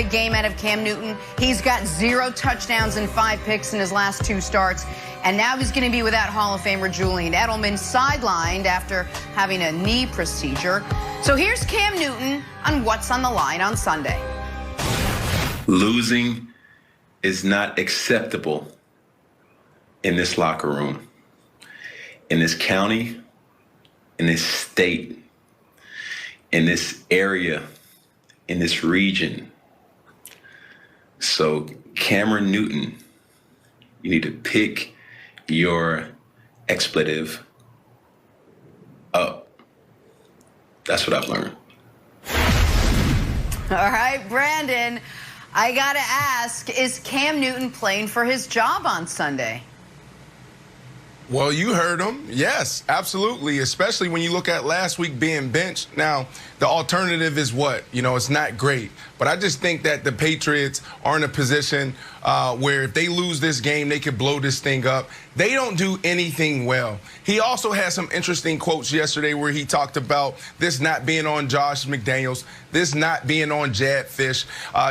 big game out of Cam Newton. He's got 0 touchdowns and 5 picks in his last 2 starts. And now he's going to be without Hall of Famer Julian Edelman, sidelined after having a knee procedure. So here's Cam Newton on what's on the line on Sunday. Losing is not acceptable in this locker room, in this county, in this state, in this area, in this region. So Cameron Newton, you need to pick your expletive up. That's what I've learned. All right, Brandon, I got to ask, is Cam Newton playing for his job on Sunday? Well, you heard him. Yes, absolutely, especially when you look at last week being benched. Now, the alternative is what? You know, it's not great. But I just think that the Patriots are in a position where if they lose this game, they could blow this thing up. They don't do anything well. He also had some interesting quotes yesterday where he talked about this not being on Josh McDaniels, this not being on Jad Fish.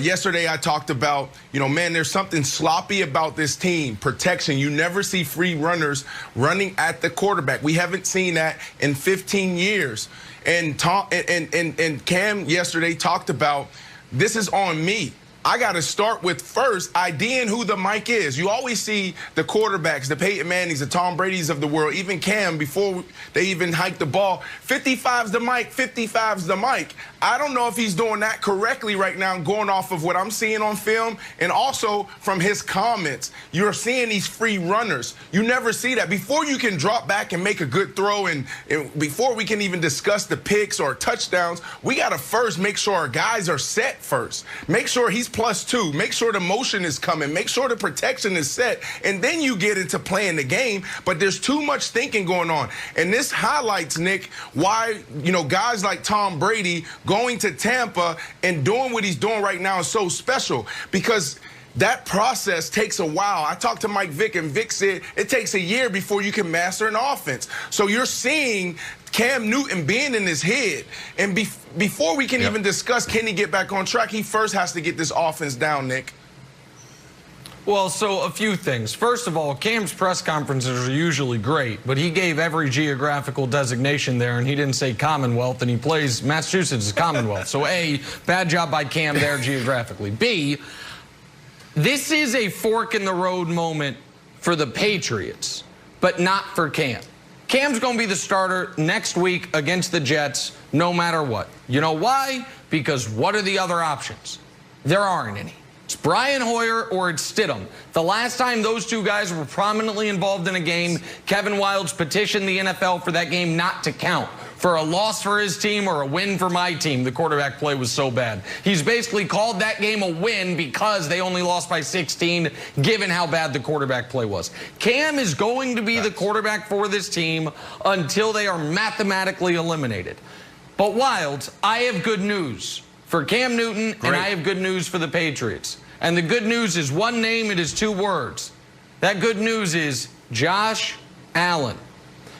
Yesterday I talked about, you know, man, there's something sloppy about this team. Protection. You never see free runners running at the quarterback. We haven't seen that in 15 years. And Cam yesterday talked about, this is on me. I got to start with first IDing who the mic is. You always see the quarterbacks, the Peyton Mannings, the Tom Brady's of the world, even Cam, before they even hike the ball. 55's the mic, 55's the mic. I don't know if he's doing that correctly right now, going off of what I'm seeing on film and also from his comments. You're seeing these free runners. You never see that. Before you can drop back and make a good throw and before we can even discuss the picks or touchdowns, we got to first make sure our guys are set first. Make sure he's +2. Make sure the motion is coming. Make sure the protection is set. And then you get into playing the game. But there's too much thinking going on. And this highlights, Nick, why, you know, guys like Tom Brady going to Tampa and doing what he's doing right now is so special, because that process takes a while. I talked to Mike Vick, and Vick said it takes a year before you can master an offense. So you're seeing Cam Newton being in his head. And before we can even discuss can he get back on track, he first has to get this offense down, Nick. Well, so a few things. First of all, Cam's press conferences are usually great, but he gave every geographical designation there, and he didn't say Commonwealth, and he plays Massachusetts as Commonwealth. So A, bad job by Cam there geographically. B, this is a fork in the road moment for the Patriots, but not for Cam. Cam's going to be the starter next week against the Jets no matter what. You know why? Because what are the other options? There aren't any. It's Brian Hoyer or it's Stidham. The last time those two guys were prominently involved in a game, Kevin Wildes petitioned the NFL for that game not to count. For a loss for his team or a win for my team, the quarterback play was so bad. He's basically called that game a win because they only lost by 16, given how bad the quarterback play was. Cam is going to be the quarterback for this team until they are mathematically eliminated. But Wildes, I have good news for Cam Newton, and I have good news for the Patriots. And the good news is one name, it is 2 words. That good news is Josh Allen.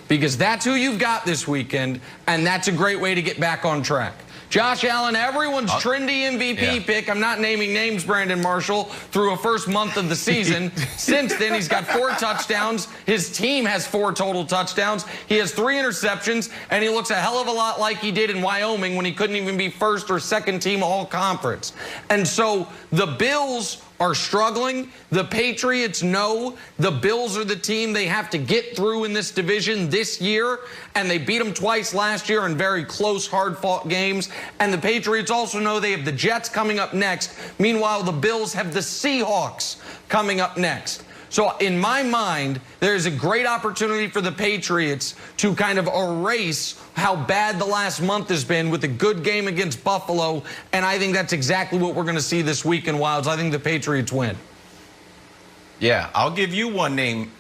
Because that's who you've got this weekend, and that's a great way to get back on track. Josh Allen, everyone's trendy MVP pick. I'm not naming names, Brandon Marshall, through a first month of the season. Since then, he's got 4 touchdowns. His team has 4 total touchdowns. He has 3 interceptions, and he looks a hell of a lot like he did in Wyoming when he couldn't even be first or second team all-conference. And so the Bills are struggling. The Patriots know the Bills are the team they have to get through in this division this year, and they beat them twice last year in very close, hard-fought games. And the Patriots also know they have the Jets coming up next. Meanwhile, the Bills have the Seahawks coming up next. So in my mind, there's a great opportunity for the Patriots to kind of erase how bad the last month has been with a good game against Buffalo. And I think that's exactly what we're going to see this week in Wildes. I think the Patriots win. Yeah, I'll give you one name,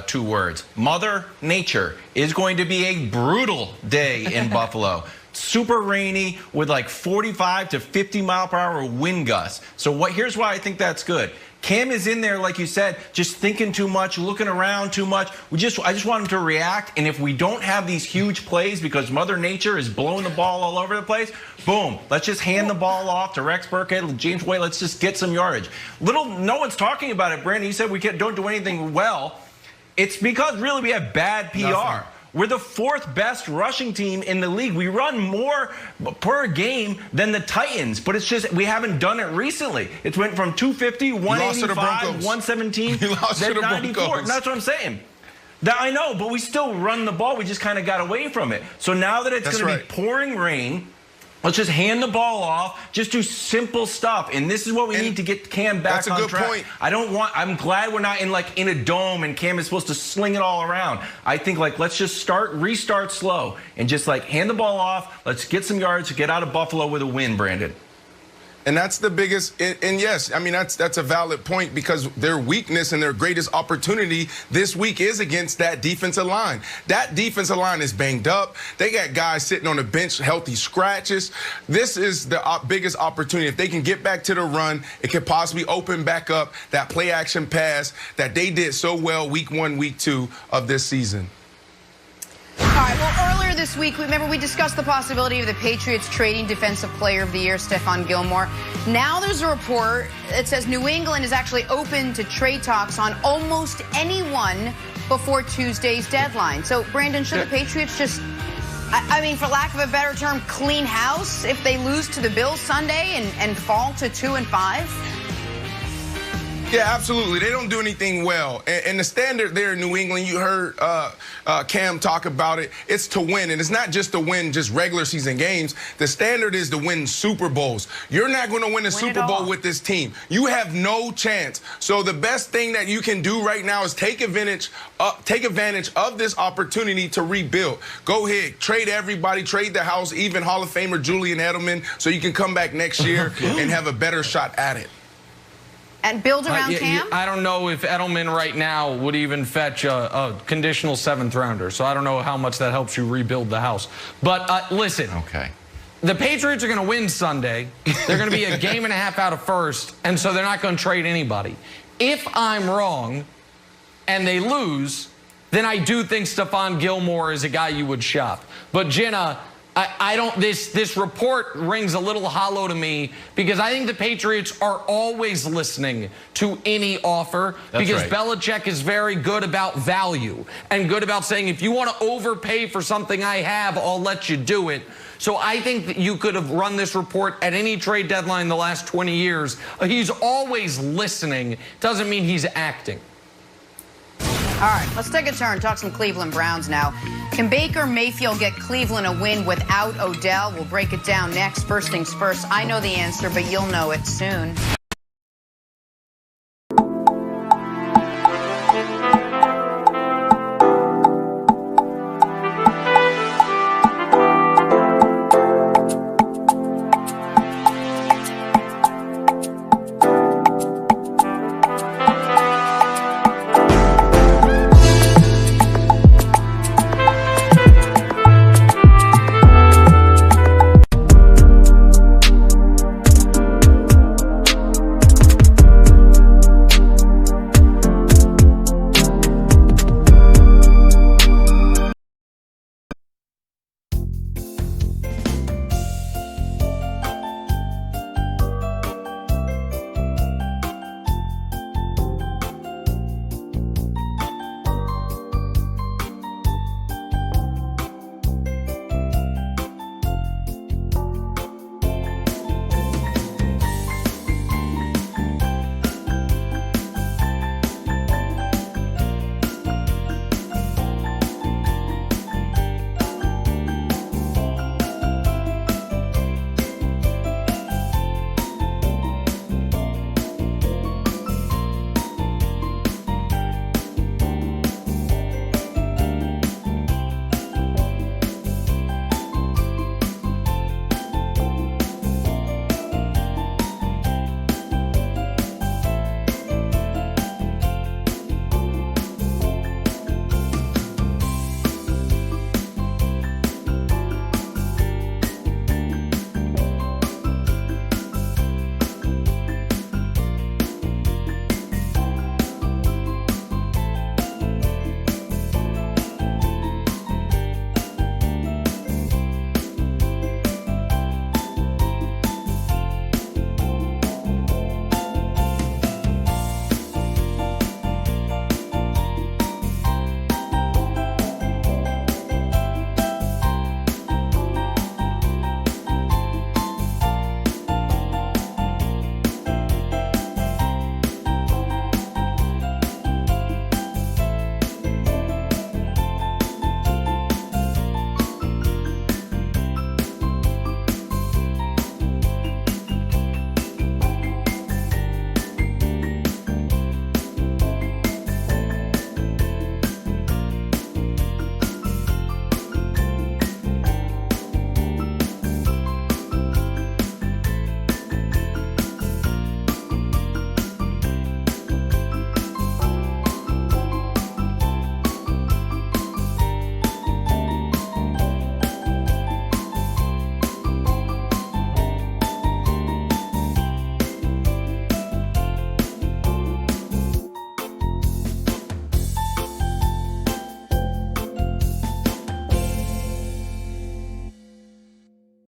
2 words. Mother Nature is going to be a brutal day in Buffalo. super rainy with like 45 to 50 mile per hour wind gusts. So here's why I think that's good. Cam is in there, like you said, just thinking too much, looking around too much. I just want him to react. And if we don't have these huge plays because Mother Nature is blowing the ball all over the place, boom, let's just hand the ball off to Rex Burkhead, James White. Let's just get some yardage. No one's talking about it, Brandon. You said we don't do anything well. It's because really we have bad PR. Nothing. We're the 4th best rushing team in the league. We run more per game than the Titans, but it's just we haven't done it recently. It went from 250, 185, 117, then 94. And that's what I'm saying. I know, but we still run the ball. We just kind of got away from it. So now that it's going to be pouring rain, let's just hand the ball off, just do simple stuff. And this is what we need to get Cam back on track. That's a good point. I'm glad we're not in a dome and Cam is supposed to sling it all around. I think let's just restart slow and just hand the ball off. Let's get some yards to get out of Buffalo with a win, Brandon. And that's the biggest, and yes, I mean, that's a valid point because their weakness and their greatest opportunity this week is against that defensive line. That defensive line is banged up. They got guys sitting on the bench, healthy scratches. This is the biggest opportunity. If they can get back to the run, it could possibly open back up that play action pass that they did so well week 1, week 2 of this season. All right, well, earlier this week, remember we discussed the possibility of the Patriots trading Defensive Player of the Year, Stephon Gilmore. Now there's a report that says New England is actually open to trade talks on almost anyone before Tuesday's deadline. So, Brandon, should the Patriots just, I mean, for lack of a better term, clean house if they lose to the Bills Sunday and fall to 2-5? Yeah, absolutely. They don't do anything well. And the standard there in New England, you heard Cam talk about it, it's to win. And it's not just to win just regular season games. The standard is to win Super Bowls. You're not going to win a Super Bowl with this team. You have no chance. So the best thing that you can do right now is take advantage of this opportunity to rebuild. Go ahead, trade everybody, trade the house, even Hall of Famer Julian Edelman, so you can come back next year and have a better shot at it. And build around Cam? I don't know if Edelman right now would even fetch a conditional 7th rounder. So I don't know how much that helps you rebuild the house. But listen. Okay. The Patriots are going to win Sunday. They're going to be a game and a half out of first. And so they're not going to trade anybody. If I'm wrong and they lose, then I do think Stephon Gilmore is a guy you would shop. But Jenna, I don't, this report rings a little hollow to me because I think the Patriots are always listening to any offer because Belichick is very good about value and good about saying, if you want to overpay for something I have, I'll let you do it. So I think that you could have run this report at any trade deadline the last 20 years. He's always listening. Doesn't mean he's acting. All right, let's take a turn. Talk some Cleveland Browns now. Can Baker Mayfield get Cleveland a win without Odell? We'll break it down next. First things first, I know the answer, but you'll know it soon.